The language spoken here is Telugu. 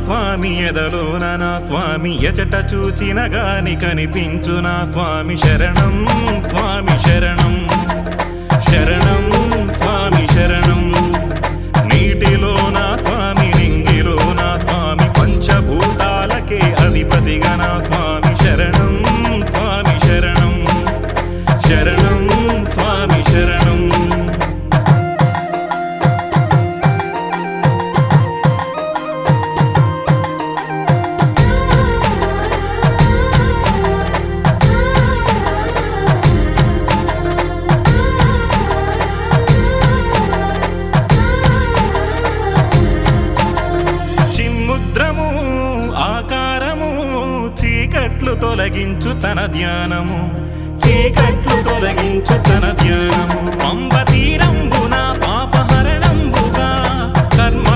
స్వామి ఎదలోన నా స్వామి ఎచట చూచిన గాని కనిపించు నా స్వామి శరణం స్వామి శరణం శరణం స్వామి శరణం నీటిలో నా స్వామి నింగిలో నా స్వామి పంచభూతాలకే అధిపతిగా నా స్వామి శరణం స్వామి శరణం శరణం స్వామి శరణం చీకట్లు తొలగించు తన ధ్యానము చీకట్లు తొలగించు తన ధ్యానము పంబ తీరంబున